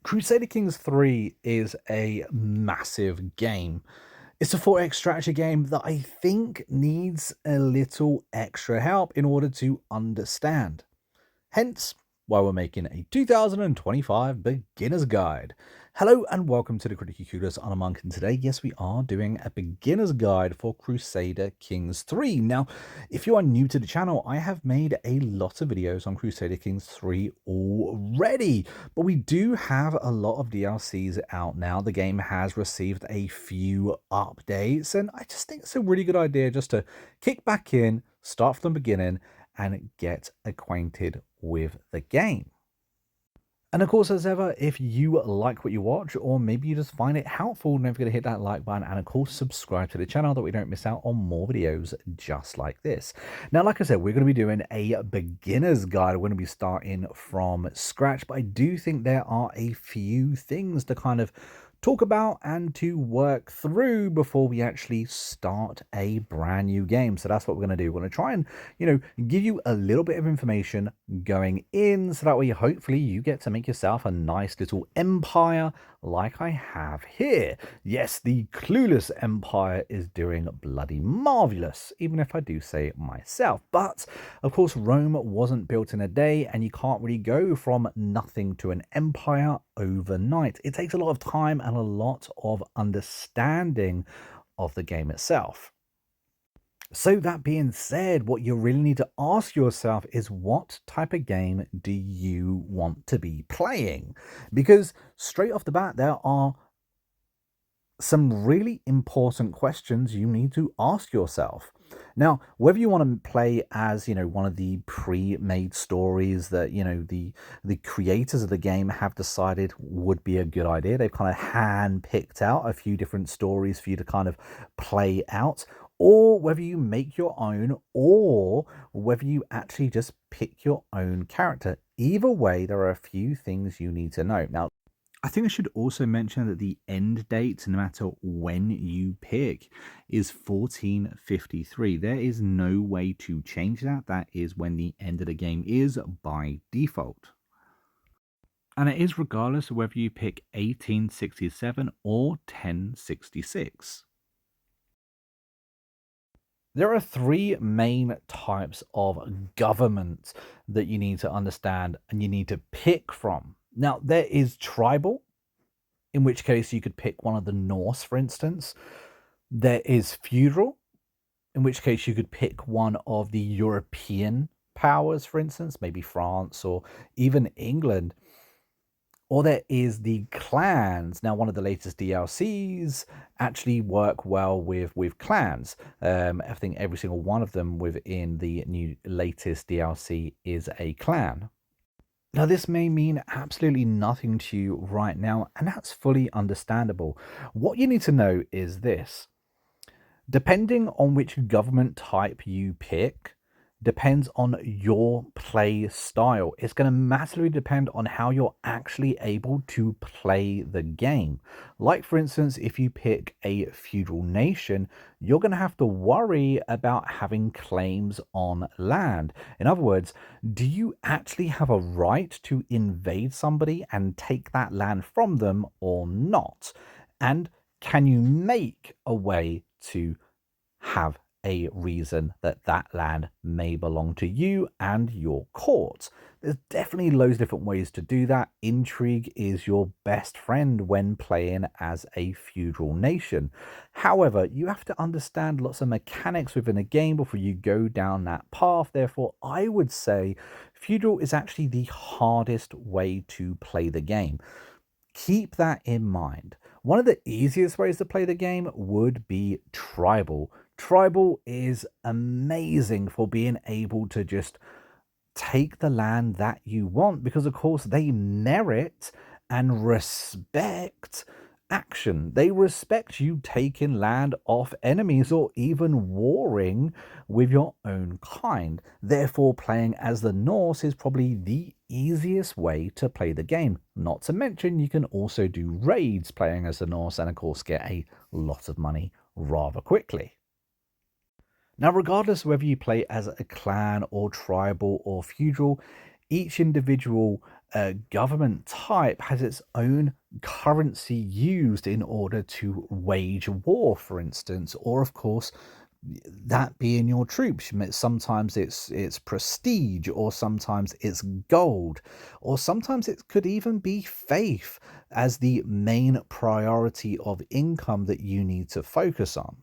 Crusader Kings 3 is a massive game. It's a 4X strategy game that I think needs a little extra help in order to understand. Hence, why we're making a 2025 beginner's guide. Hello and welcome to the Critically Curious on a Monk, and today, yes, we are doing a beginner's guide for Crusader Kings 3. Now, if you are new to the channel, I have made a lot of videos on Crusader Kings 3 already, but we do have a lot of DLCs out now. The game has received a few updates, and I just think it's a really good idea just to kick back in, start from the beginning, and get acquainted with the game. And of course, as ever, if you like what you watch, or maybe you just find it helpful, don't forget to hit that like button and of course subscribe to the channel that we don't miss out on more videos just like this. Now, like I said, we're going to be doing a beginner's guide. We're going to be starting from scratch, but I do think there are a few things to kind of talk about and to work through before we actually start a brand new game. So that's what we're going to do. We're going to try and, give you a little bit of information going in, so that way hopefully you get to make yourself a nice little empire like I have here. Yes, the Clueless Empire is doing bloody marvelous, even if I do say it myself. But of course, Rome wasn't built in a day, and you can't really go from nothing to an empire overnight. It takes a lot of time and a lot of understanding of the game itself. So that being said, what you really need to ask yourself is, what type of game do you want to be playing? Because straight off the bat, there are some really important questions you need to ask yourself. Now, whether you want to play as, one of the pre-made stories that, the creators of the game have decided would be a good idea. They've kind of hand-picked out a few different stories for you to kind of play out, or whether you make your own, or whether you actually just pick your own character. Either way, there are a few things you need to know. Now, I think I should also mention that the end date, no matter when you pick, is 1453. There is no way to change that. That is when the end of the game is by default. And it is regardless of whether you pick 1867 or 1066. There are three main types of government that you need to understand and you need to pick from. Now, there is tribal, in which case you could pick one of the Norse, for instance. There is feudal, in which case you could pick one of the European powers, for instance, maybe France or even England. Or there is the clans. Now, one of the latest DLCs actually work well with clans. I think every single one of them within the new latest DLC is a clan. Now, this may mean absolutely nothing to you right now, and that's fully understandable. What you need to know is this. Depending on which government type you pick, depends on your play style. It's going to massively depend on how you're actually able to play the game. Like, for instance, if you pick a feudal nation, you're going to have to worry about having claims on land. In other words, do you actually have a right to invade somebody and take that land from them or not? And can you make a way to have a reason that that land may belong to you and your court? There's definitely loads of different ways to do that. Intrigue is your best friend when playing as a feudal nation. However, you have to understand lots of mechanics within a game before you go down that path. Therefore, I would say feudal is actually the hardest way to play the game. Keep that in mind. One of the easiest ways to play the game would be tribal. Tribal is amazing for being able to just take the land that you want, because of course they merit and respect action. They respect you taking land off enemies or even warring with your own kind. Therefore, playing as the Norse is probably the easiest way to play the game. Not to mention, you can also do raids playing as the Norse and of course get a lot of money rather quickly. Now, regardless whether you play as a clan or tribal or feudal, each individual government type has its own currency used in order to wage war, for instance, or of course, that being your troops. Sometimes it's prestige, or sometimes it's gold, or sometimes it could even be faith as the main priority of income that you need to focus on.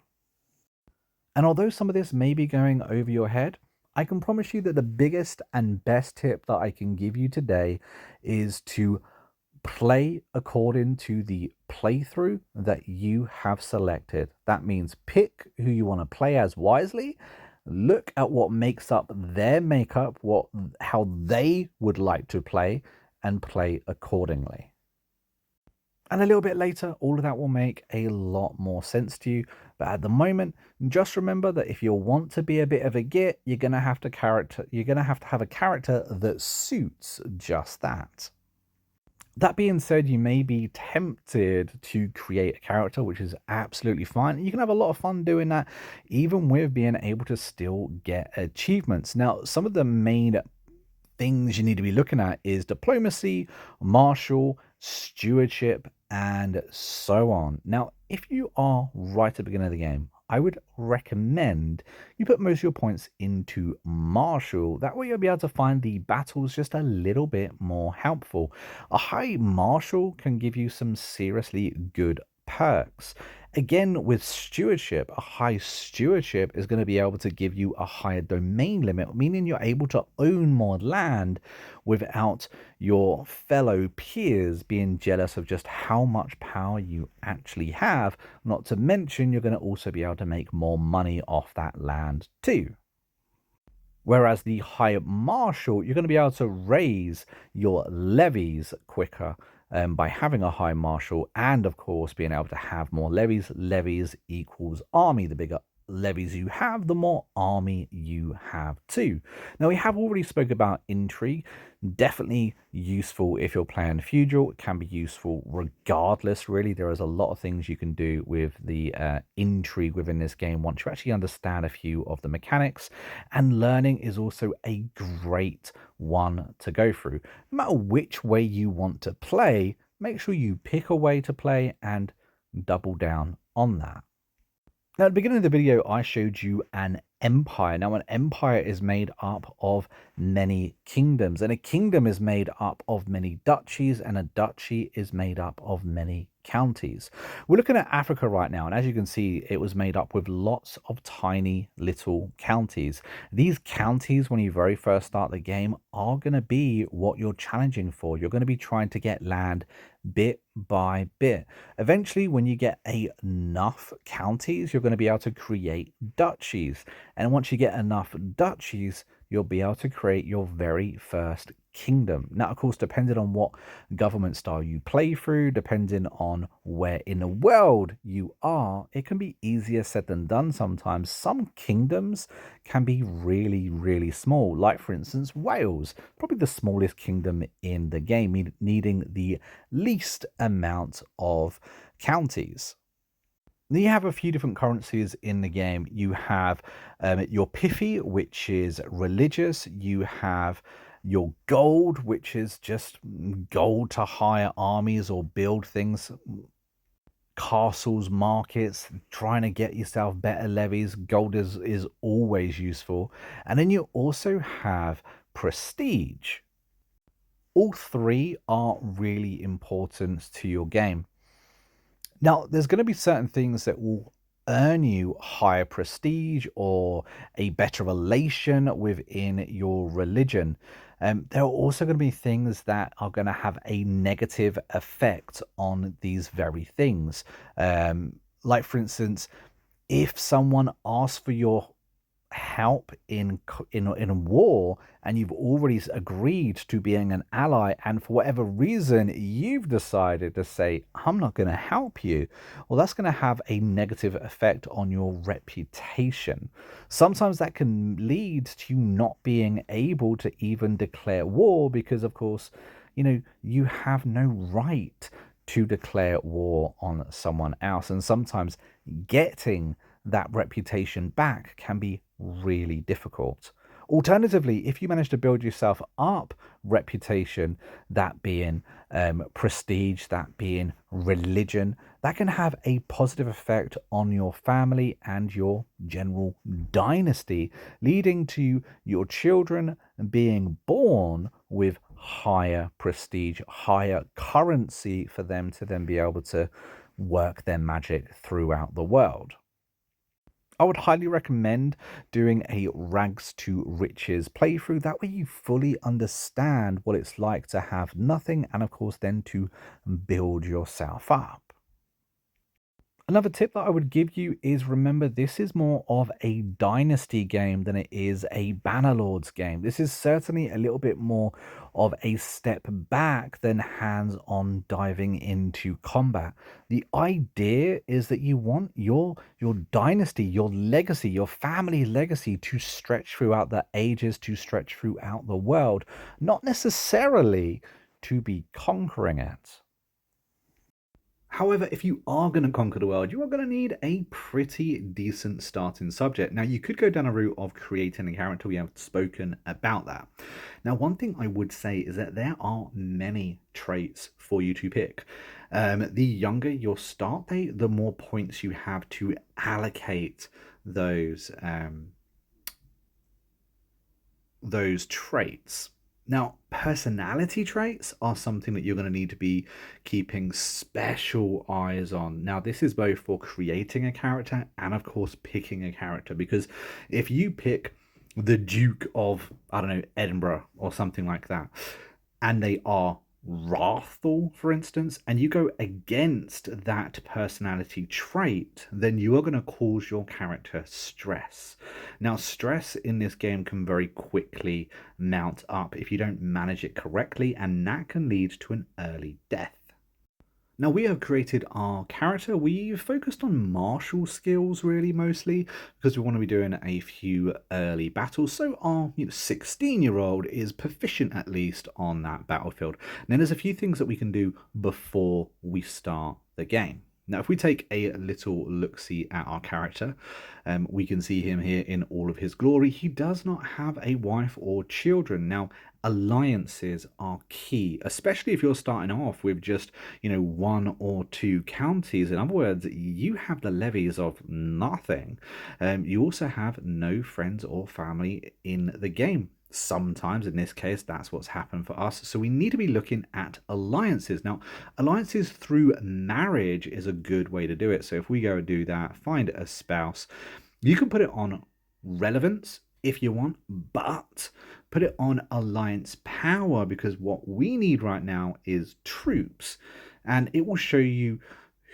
And although some of this may be going over your head, I can promise you that the biggest and best tip that I can give you today is to play according to the playthrough that you have selected. That means pick who you want to play as wisely, look at what makes up their makeup, how they would like to play, and play accordingly. And a little bit later, all of that will make a lot more sense to you. But at the moment, just remember that if you want to be a bit of a git, you're gonna have to have a character that suits just that. That being said, you may be tempted to create a character, which is absolutely fine. You can have a lot of fun doing that, even with being able to still get achievements. Now, some of the main things you need to be looking at is diplomacy, martial, stewardship, and so on. Now, if you are right at the beginning of the game, I would recommend you put most of your points into martial. That way you'll be able to find the battles just a little bit more helpful. A high martial can give you some seriously good perks. Again, with stewardship, a high stewardship is going to be able to give you a higher domain limit, meaning you're able to own more land without your fellow peers being jealous of just how much power you actually have. Not to mention, you're going to also be able to make more money off that land too. Whereas the high marshal, you're going to be able to raise your levies quicker by having a high marshal, and of course being able to have more levies. Levies equals army. The bigger levies you have, the more army you have too. Now, we have already spoke about intrigue. Definitely useful if you're playing feudal. It can be useful regardless, really. There is a lot of things you can do with the intrigue within this game once you actually understand a few of the mechanics. And learning is also a great one to go through. No matter which way you want to play, make sure you pick a way to play and double down on that. Now, at the beginning of the video, I showed you an empire. Now, an empire is made up of many kingdoms, and a kingdom is made up of many duchies, and a duchy is made up of many counties. We're looking at Africa right now, and as you can see, it was made up with lots of tiny little counties. These counties, when you very first start the game, are going to be what you're challenging for. You're going to be trying to get land bit by bit. Eventually, when you get enough counties, you're going to be able to create duchies. And once you get enough duchies, you'll be able to create your very first kingdom. Now, of course, depending on what government style you play through, depending on where in the world you are, it can be easier said than done sometimes. Some kingdoms can be really, really small. Like, for instance, Wales, probably the smallest kingdom in the game, needing the least amount of counties. Then you have a few different currencies in the game. You have your pithy, which is religious. You have your gold, which is just gold to hire armies or build things, castles, markets, trying to get yourself better levies. Gold is always useful. And then you also have prestige. All three are really important to your game. Now, there's going to be certain things that will earn you higher prestige or a better relation within your religion. There are also going to be things that are going to have a negative effect on these very things. Like, for instance, if someone asks for your help in a war and you've already agreed to being an ally, and for whatever reason you've decided to say, I'm not going to help you, well, that's going to have a negative effect on your reputation. Sometimes that can lead to you not being able to even declare war because, of course, you have no right to declare war on someone else. And sometimes getting that reputation back can be really difficult. Alternatively, if you manage to build yourself up reputation, that being prestige, that being religion, that can have a positive effect on your family and your general dynasty, leading to your children being born with higher prestige, higher currency for them to then be able to work their magic throughout the world. I would highly recommend doing a rags to riches playthrough. That way you fully understand what it's like to have nothing and of course then to build yourself up. Another tip that I would give you is remember this is more of a dynasty game than it is a Bannerlords game. This is certainly a little bit more of a step back than hands-on diving into combat. The idea is that you want your dynasty, your legacy, your family legacy to stretch throughout the ages, to stretch throughout the world, not necessarily to be conquering it. However, if you are going to conquer the world, you are going to need a pretty decent starting subject. Now, you could go down a route of creating a character. We have spoken about that. Now, one thing I would say is that there are many traits for you to pick. The younger your start date, the more points you have to allocate those traits. Now, personality traits are something that you're going to need to be keeping special eyes on. Now, this is both for creating a character and, of course, picking a character. Because if you pick the Duke of, I don't know, Edinburgh or something like that, and they are wrathful, for instance, and you go against that personality trait, then you are going to cause your character stress. Now, stress in this game can very quickly mount up if you don't manage it correctly, and that can lead to an early death. Now we have created our character. We've focused on martial skills really mostly because we want to be doing a few early battles. So our 16-year-old is proficient at least on that battlefield. And then there's a few things that we can do before we start the game. Now, if we take a little look-see at our character, we can see him here in all of his glory. He does not have a wife or children. Now, alliances are key, especially if you're starting off with just, one or two counties. In other words, you have the levies of nothing. You also have no friends or family in the game. Sometimes, in this case, that's what's happened for us. So we need to be looking at alliances. Now, alliances through marriage is a good way to do it. So if we go and do that, find a spouse, you can put it on relevance if you want, but put it on alliance power because what we need right now is troops. And it will show you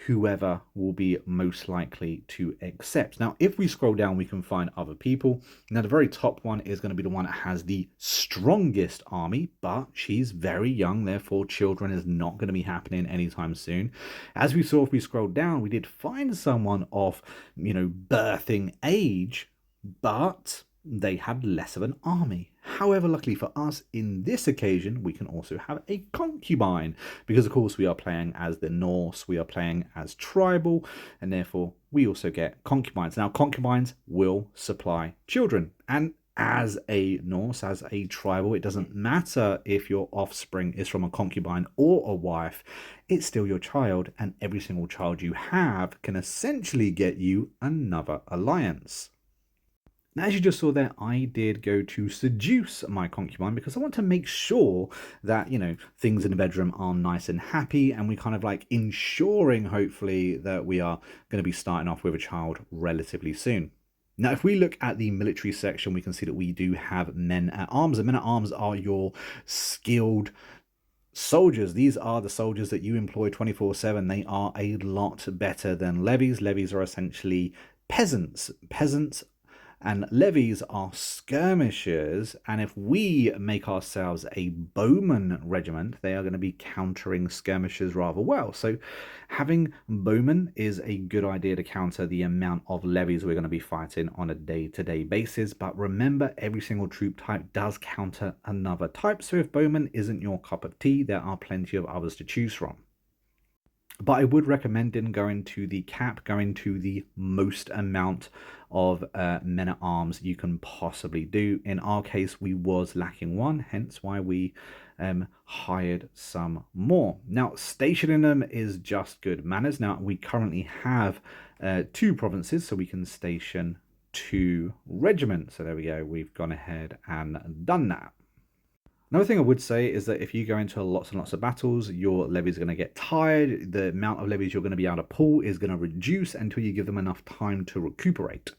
whoever will be most likely to accept. Now, if we scroll down, we can find other people. Now, the very top one is going to be the one that has the strongest army, but she's very young, therefore children is not going to be happening anytime soon. As we saw, if we scrolled down, we did find someone of, birthing age, but they had less of an army. However, luckily for us, in this occasion, we can also have a concubine, because of course we are playing as the Norse, we are playing as tribal, and therefore we also get concubines. Now, concubines will supply children, and as a Norse, as a tribal, it doesn't matter if your offspring is from a concubine or a wife, it's still your child, and every single child you have can essentially get you another alliance. Now, as you just saw there, I did go to seduce my concubine because I want to make sure that, things in the bedroom are nice and happy, and we kind of like ensuring, hopefully, that we are going to be starting off with a child relatively soon. Now, if we look at the military section, we can see that we do have men at arms, and men at arms are your skilled soldiers. These are the soldiers that you employ 24/7. They are a lot better than levies. Levies are essentially peasants. And levies are skirmishers, and if we make ourselves a bowman regiment, they are going to be countering skirmishers rather well. So having bowmen is a good idea to counter the amount of levies we're going to be fighting on a day-to-day basis. But remember, every single troop type does counter another type. So if bowman isn't your cup of tea, there are plenty of others to choose from. But I would recommend in going to the cap, going to the most amount of men at arms you can possibly do. In our case, we was lacking one, hence why we hired some more. Now, stationing them is just good manners. Now, we currently have 2 provinces, so we can station 2 regiments. So there we go. We've gone ahead and done that. Another thing I would say is that if you go into lots and lots of battles, your levies are going to get tired. The amount of levies you're going to be able to pull is going to reduce until you give them enough time to recuperate.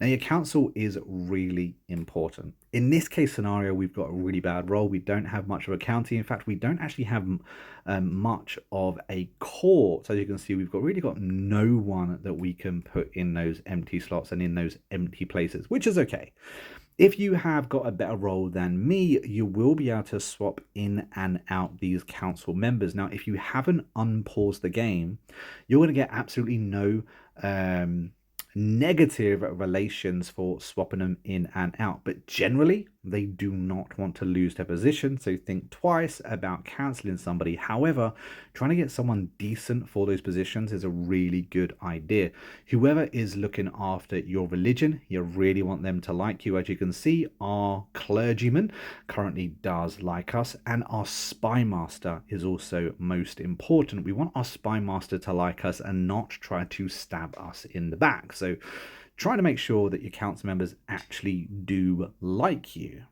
Now, your council is really important. In this case scenario, we've got a really bad roll. We don't have much of a county. In fact, we don't actually have much of a court. So as you can see, we've really got no one that we can put in those empty slots and in those empty places, which is okay. If you have got a better role than me, you will be able to swap in and out these council members. Now, if you haven't unpaused the game, you're going to get absolutely no negative relations for swapping them in and out. But generally, they do not want to lose their position, so think twice about cancelling somebody. However, trying to get someone decent for those positions is a really good idea. Whoever is looking after your religion, you really want them to like you. As you can see, our clergyman currently does like us, and our spy master is also most important. We want our spy master to like us and not try to stab us in the back. So try to make sure that your council members actually do like you.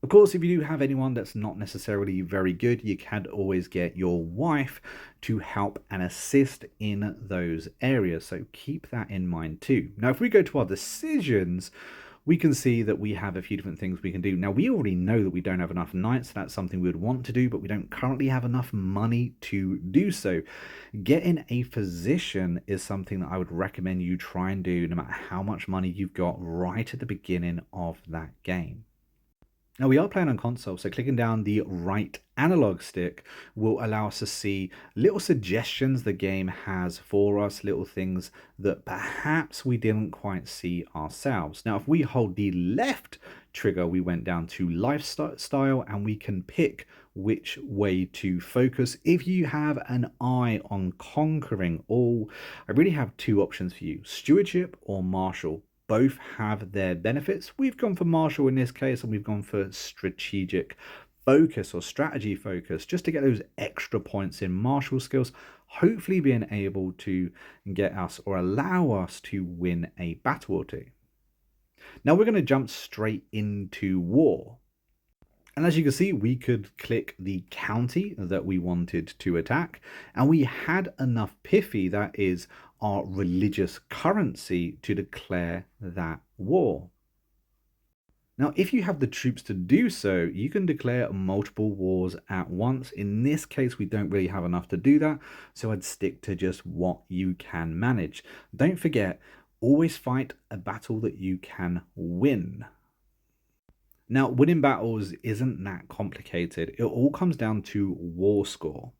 Of course, if you do have anyone that's not necessarily very good, you can always get your wife to help and assist in those areas. So keep that in mind too. Now, if we go to our decisions, we can see that we have a few different things we can do. Now, we already know that we don't have enough knights. So that's something we would want to do, but we don't currently have enough money to do so. Getting a physician is something that I would recommend you try and do no matter how much money you've got right at the beginning of that game. Now, we are playing on console, so clicking down the right analog stick will allow us to see little suggestions the game has for us, little things that perhaps we didn't quite see ourselves. Now, if we hold the left trigger, we went down to lifestyle, and we can pick which way to focus. If you have an eye on conquering all, I really have 2 options for you: stewardship or martial. Both have their benefits. We've gone for martial in this case, and we've gone for strategic focus or strategy focus just to get those extra points in martial skills, hopefully being able to get us or allow us to win a battle or two. Now we're going to jump straight into war. And as you can see, we could click the county that we wanted to attack, and we had enough Piffy, that is our religious currency, to declare that war. Now, if you have the troops to do so, you can declare multiple wars at once. In this case, we don't really have enough to do that, so I'd stick to just what you can manage. Don't forget, always fight a battle that you can win. Now, winning battles isn't that complicated. It all comes down to war score.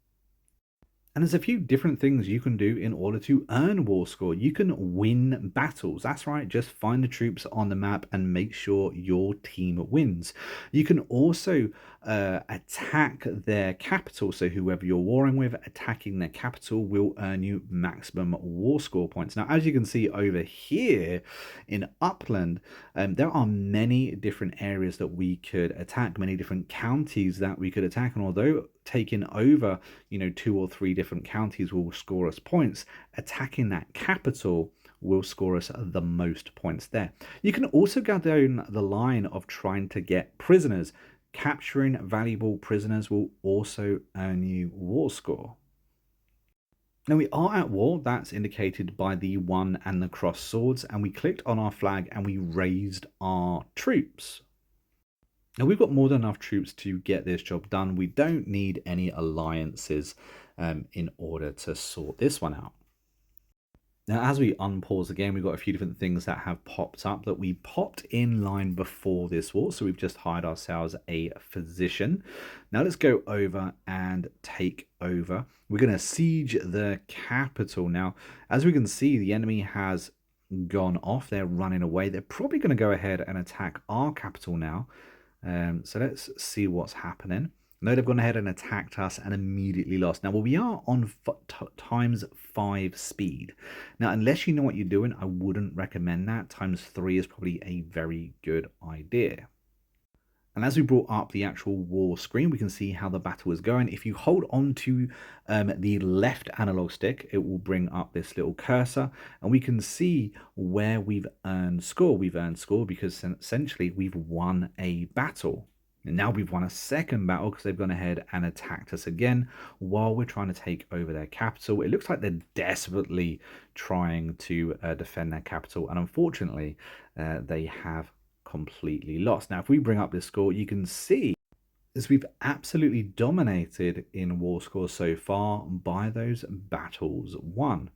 And there's a few different things you can do in order to earn war score. You can win battles. That's right. Just find the troops on the map and make sure your team wins. You can also attack their capital. So whoever you're warring with, attacking their capital will earn you maximum war score points. Now, as you can see over here in Upland, there are many different areas that we could attack, many different counties that we could attack. And although taking over, 2 or 3 different counties will score us points, attacking that capital will score us the most points there. You can also go down the line of trying to get prisoners. Capturing valuable prisoners will also earn you war score. Now we are at war, that's indicated by the 1 and the cross swords, and we clicked on our flag and we raised our troops. Now we've got more than enough troops to get this job done. We don't need any alliances in order to sort this one out. Now, as we unpause the game, we've got a few different things that have popped up that we popped in line before this war. So we've just hired ourselves a physician. Now let's go over and take over. We're going to siege the capital. Now, as we can see, the enemy has gone off. They're running away. They're probably going to go ahead and attack our capital now. So let's see what's happening. No, they've gone ahead and attacked us and immediately lost. Now, well, we are on times 5 speed. Now, unless you know what you're doing, I wouldn't recommend that. Times 3 is probably a very good idea. And as we brought up the actual war screen, we can see how the battle is going. If you hold on to the left analog stick, it will bring up this little cursor, and we can see where we've earned score. We've earned score because essentially we've won a battle. And now we've won a second battle because they've gone ahead and attacked us again while we're trying to take over their capital. It looks like they're desperately trying to defend their capital, and unfortunately, they have completely lost. Now, if we bring up this score, you can see as we've absolutely dominated in war scores so far by those battles won.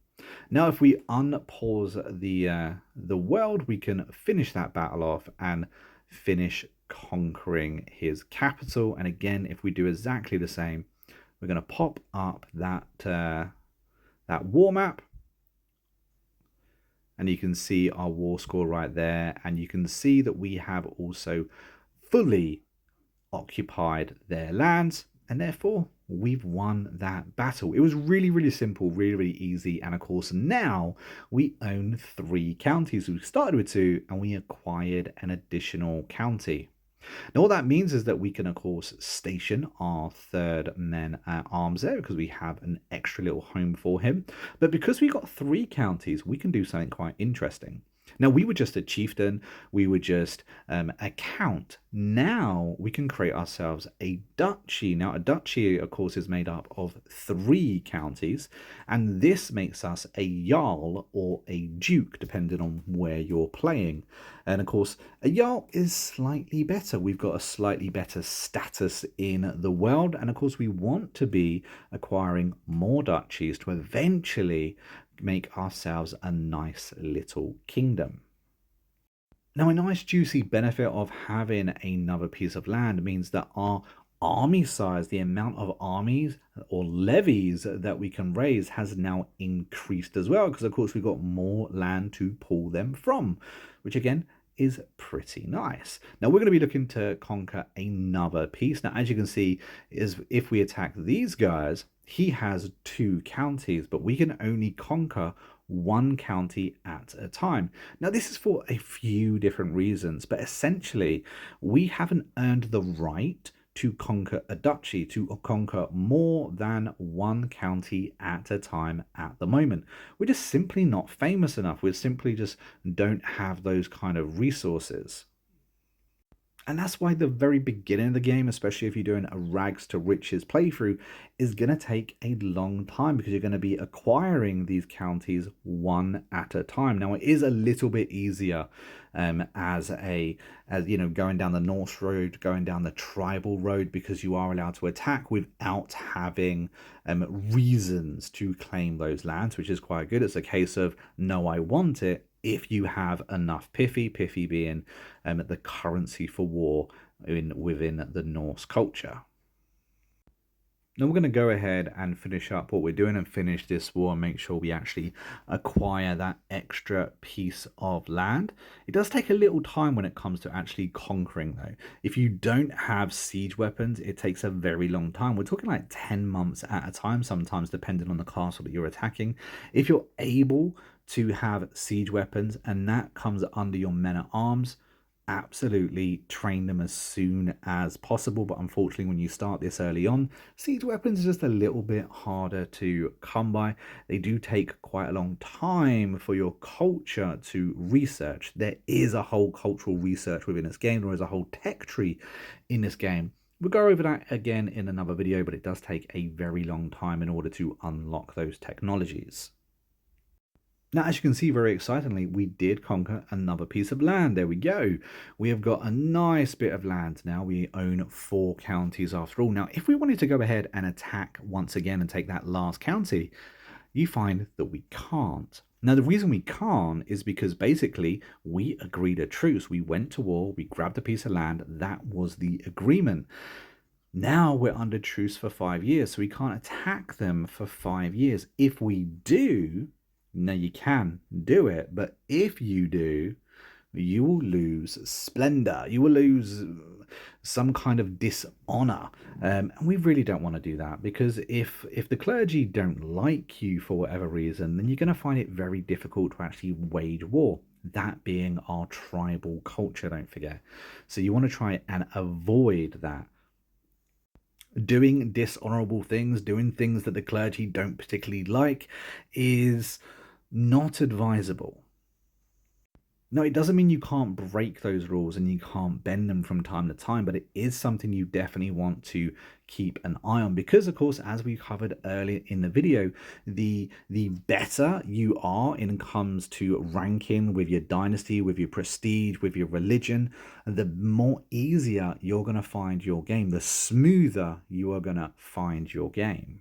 Now, if we unpause the world, we can finish that battle off and finish conquering his capital. And again, if we do exactly the same, we're going to pop up that war map, and you can see our war score right there, and you can see that we have also fully occupied their lands, and therefore we've won that battle. It was really, really simple, really, really easy, and of course now we own 3 counties. We started with 2 and we acquired an additional county. Now, what that means is that we can, of course, station our 3rd men at arms there because we have an extra little home for him. But because we got 3 counties, we can do something quite interesting. Now, we were just a chieftain, we were just a count. Now we can create ourselves a duchy. Now, a duchy, of course, is made up of 3 counties, and this makes us a jarl or a duke, depending on where you're playing. And of course, a jarl is slightly better. We've got a slightly better status in the world, and of course, we want to be acquiring more duchies to eventually make ourselves a nice little kingdom. Now, a nice juicy benefit of having another piece of land means that our army size, the amount of armies or levies that we can raise, has now increased as well, because of course we've got more land to pull them from, which again is pretty nice. Now we're going to be looking to conquer another piece. Now, as you can see, is if we attack these guys, he has 2 counties, but we can only conquer 1 county at a time. Now, this is for a few different reasons, but essentially we haven't earned the right to conquer a duchy, to conquer more than 1 county at a time at the moment. We're just simply not famous enough. We simply just don't have those kind of resources. And that's why the very beginning of the game, especially if you're doing a rags to riches playthrough, is going to take a long time because you're going to be acquiring these counties one at a time. Now, it is a little bit easier as you know, going down the Norse road, going down the tribal road, because you are allowed to attack without having reasons to claim those lands, which is quite good. It's a case of, no, I want it, if you have enough pithy being the currency for war within the Norse culture. Now we're going to go ahead and finish up what we're doing and finish this war and make sure we actually acquire that extra piece of land. It does take a little time when it comes to actually conquering though. If you don't have siege weapons, it takes a very long time. We're talking like 10 months at a time, sometimes depending on the castle that you're attacking. If you're able to have siege weapons and that comes under your men at arms, absolutely train them as soon as possible. But unfortunately, when you start this early on, siege weapons is just a little bit harder to come by. They do take quite a long time for your culture to research. There is a whole cultural research within this game. There is a whole tech tree in this game. We'll go over that again in another video, but it does take a very long time in order to unlock those technologies. Now, as you can see, very excitingly, we did conquer another piece of land. There we go. We have got a nice bit of land now. We own 4 counties after all. Now, if we wanted to go ahead and attack once again and take that last county, you find that we can't. Now, the reason we can't is because basically we agreed a truce. We went to war, we grabbed a piece of land. That was the agreement. Now we're under truce for 5 years, so we can't attack them for 5 years. If we do, now you can do it, but if you do, you will lose splendor. You will lose some kind of dishonor. And we really don't want to do that, because if the clergy don't like you for whatever reason, then you're going to find it very difficult to actually wage war. That being our tribal culture, don't forget. So you want to try and avoid that. Doing dishonorable things, doing things that the clergy don't particularly like, is not advisable. No, it doesn't mean you can't break those rules and you can't bend them from time to time, but it is something you definitely want to keep an eye on, because of course, as we covered earlier in the video, the better you are in comes to ranking with your dynasty, with your prestige, with your religion, the more easier you're going to find your game, the smoother you are going to find your game.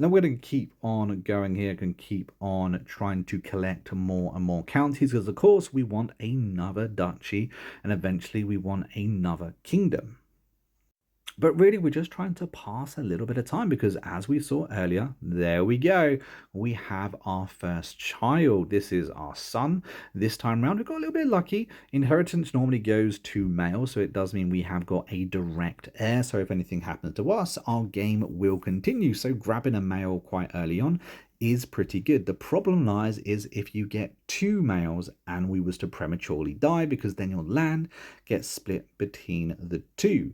Now we're going to keep on going here, and keep on trying to collect more and more counties, because of course we want another duchy, and eventually we want another kingdom. But really, we're just trying to pass a little bit of time, because as we saw earlier, there we go. We have our first child. This is our son. This time around, we got a little bit lucky. Inheritance normally goes to male, so it does mean we have got a direct heir. So if anything happens to us, our game will continue. So grabbing a male quite early on is pretty good. The problem lies is if you get two males and we was to prematurely die, because then your land gets split between the two.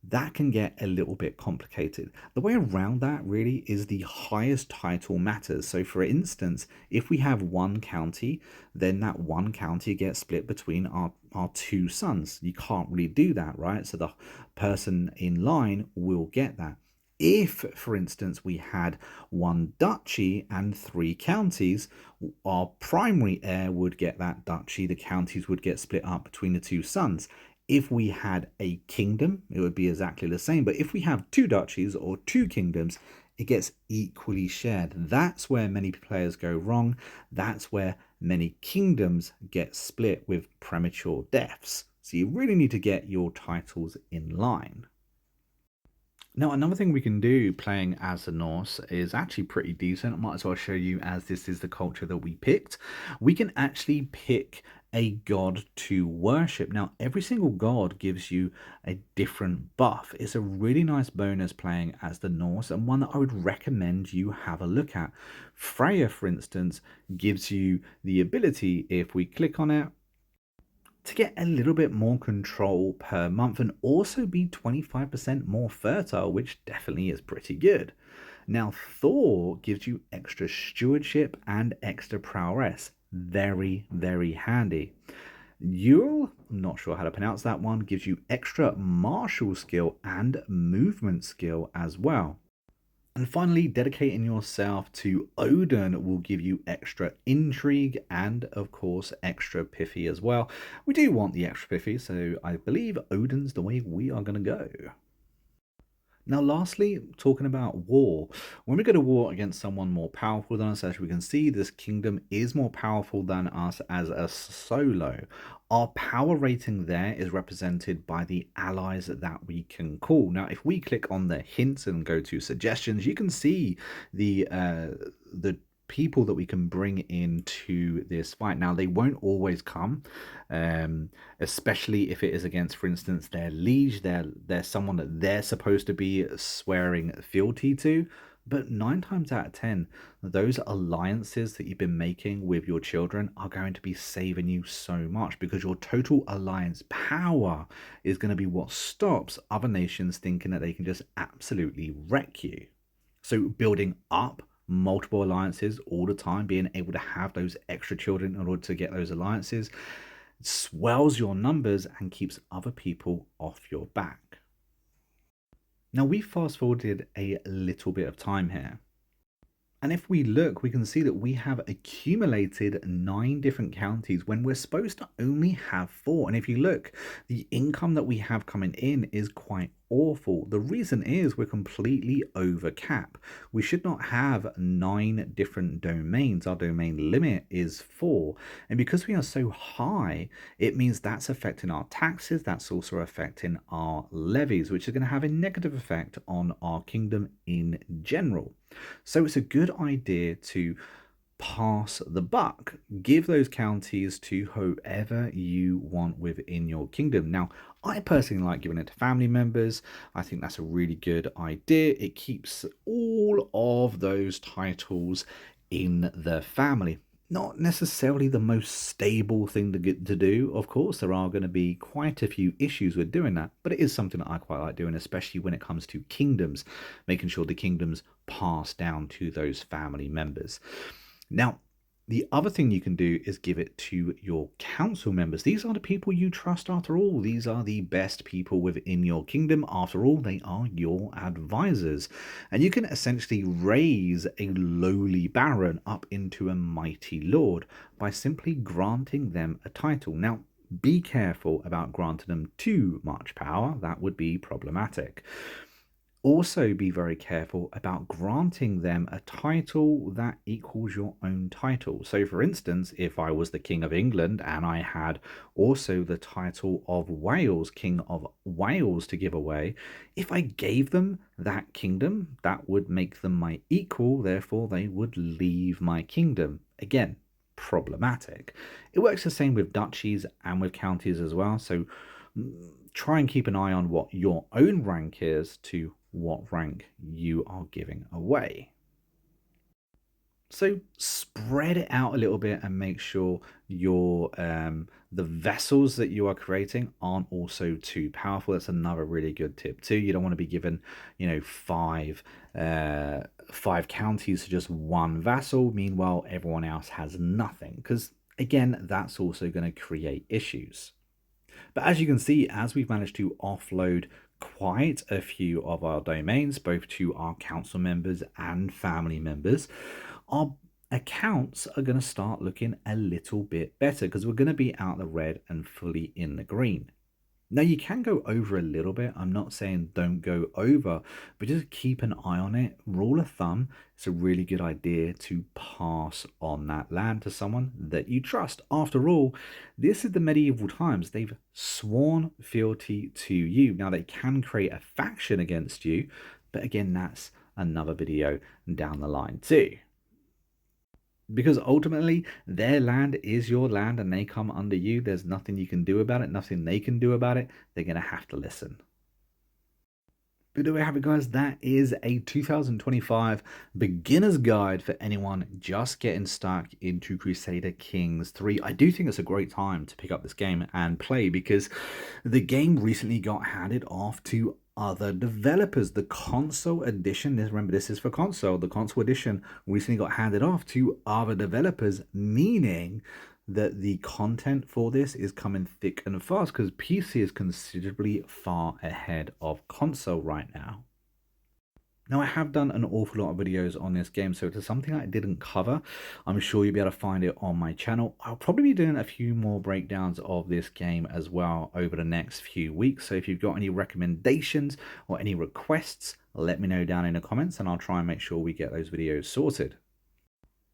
That can get a little bit complicated. The way around that really is the highest title matters. So for instance, if we have one county, then that one county gets split between our two sons. You can't really do that, right? So the person in line will get that. If, for instance, we had one duchy and three counties, our primary heir would get that duchy, the counties would get split up between the two sons. If we had a kingdom, it would be exactly the same. But if we have two duchies or two kingdoms, it gets equally shared. That's where many players go wrong. That's where many kingdoms get split with premature deaths. So you really need to get your titles in line. Now, another thing we can do playing as the Norse is actually pretty decent. I might as well show you, as this is the culture that we picked. We can actually pick a god to worship. Now, every single god gives you a different buff. It's a really nice bonus playing as the Norse, and one that I would recommend you have a look at. Freya, for instance, gives you the ability, if we click on it, to get a little bit more control per month, and also be 25% more fertile, which definitely is pretty good. Now, Thor gives you extra stewardship and extra prowess. Very, very handy. Yule, I'm not sure how to pronounce that one, gives you extra martial skill and movement skill as well. And finally, dedicating yourself to Odin will give you extra intrigue and, of course, extra pithy as well. We do want the extra pithy, so I believe Odin's the way we are going to go. Now, lastly, talking about war. When we go to war against someone more powerful than us, as we can see, this kingdom is more powerful than us as a solo. Our power rating there is represented by the allies that we can call. Now, if we click on the hints and go to suggestions, you can see the people that we can bring into this fight. Now, they won't always come, especially if it is against, for instance, their liege. They're someone that they're supposed to be swearing fealty to. But 9 times out of 10, those alliances that you've been making with your children are going to be saving you so much, because your total alliance power is going to be what stops other nations thinking that they can just absolutely wreck you. So building up multiple alliances all the time, being able to have those extra children in order to get those alliances, swells your numbers and keeps other people off your back. Now, we fast forwarded a little bit of time here. And if we look, we can see that we have accumulated 9 different counties when we're supposed to only have 4. And if you look, the income that we have coming in is quite awful. The reason is we're completely over cap. We should not have 9 different domains. Our domain limit is 4. And because we are so high, it means that's affecting our taxes. That's also affecting our levies, which is going to have a negative effect on our kingdom in general. So it's a good idea to pass the buck. Give those counties to whoever you want within your kingdom. Now, I personally like giving it to family members. I think that's a really good idea. It keeps all of those titles in the family. Not necessarily the most stable thing to get to do. Of course, there are going to be quite a few issues with doing that, but it is something that I quite like doing, especially when it comes to kingdoms, making sure the kingdoms pass down to those family members. Now, the other thing you can do is give it to your council members. These are the people you trust after all. These are the best people within your kingdom. After all, they are your advisors. And you can essentially raise a lowly baron up into a mighty lord by simply granting them a title. Now, be careful about granting them too much power. That would be problematic. Also, be very careful about granting them a title that equals your own title. So, for instance, if I was the King of England and I had also the title of Wales, King of Wales, to give away, if I gave them that kingdom, that would make them my equal, therefore, they would leave my kingdom. Again, problematic. It works the same with duchies and with counties as well. So, try and keep an eye on what your own rank is to what rank you are giving away. So spread it out a little bit and make sure your the vessels that you are creating aren't also too powerful. That's another really good tip too. You don't want to be given, five counties to just one vassal. Meanwhile, everyone else has nothing, because again, that's also going to create issues. But as you can see, as we've managed to offload quite a few of our domains, both to our council members and family members, our accounts are going to start looking a little bit better because we're going to be out the red and fully in the green. Now, you can go over a little bit. I'm not saying don't go over, but just keep an eye on it. Rule of thumb, it's a really good idea to pass on that land to someone that you trust. After all, this is the medieval times. They've sworn fealty to you. Now, they can create a faction against you, but again, that's another video down the line too. Because ultimately, their land is your land and they come under you. There's nothing you can do about it, nothing they can do about it. They're going to have to listen. But there we have it, guys. That is a 2025 beginner's guide for anyone just getting stuck into Crusader Kings 3. I do think it's a great time to pick up this game and play because the game recently got handed off to other developers. The console edition, remember this is for console, the console edition recently got handed off to other developers, meaning that the content for this is coming thick and fast because PC is considerably far ahead of console right now. Now, I have done an awful lot of videos on this game, so if there's something I didn't cover, I'm sure you'll be able to find it on my channel. I'll probably be doing a few more breakdowns of this game as well over the next few weeks. So if you've got any recommendations or any requests, let me know down in the comments and I'll try and make sure we get those videos sorted.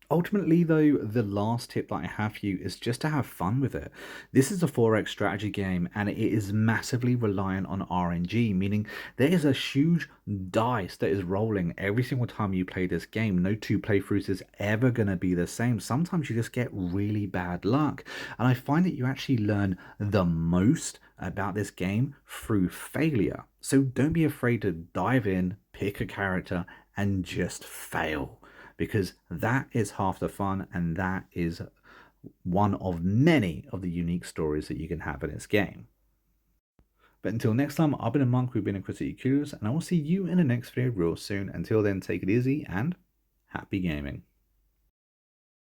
Ultimately, though, the last tip that I have for you is just to have fun with it. This is a 4X strategy game and it is massively reliant on RNG, meaning there is a huge dice that is rolling every single time you play this game. No two playthroughs is ever going to be the same. Sometimes you just get really bad luck. And I find that you actually learn the most about this game through failure. So don't be afraid to dive in, pick a character, and just fail. Because that is half the fun and that is one of many of the unique stories that you can have in this game. But until next time, I've been a monk, we've been a Crusader, and I will see you in the next video real soon. Until then, take it easy and happy gaming.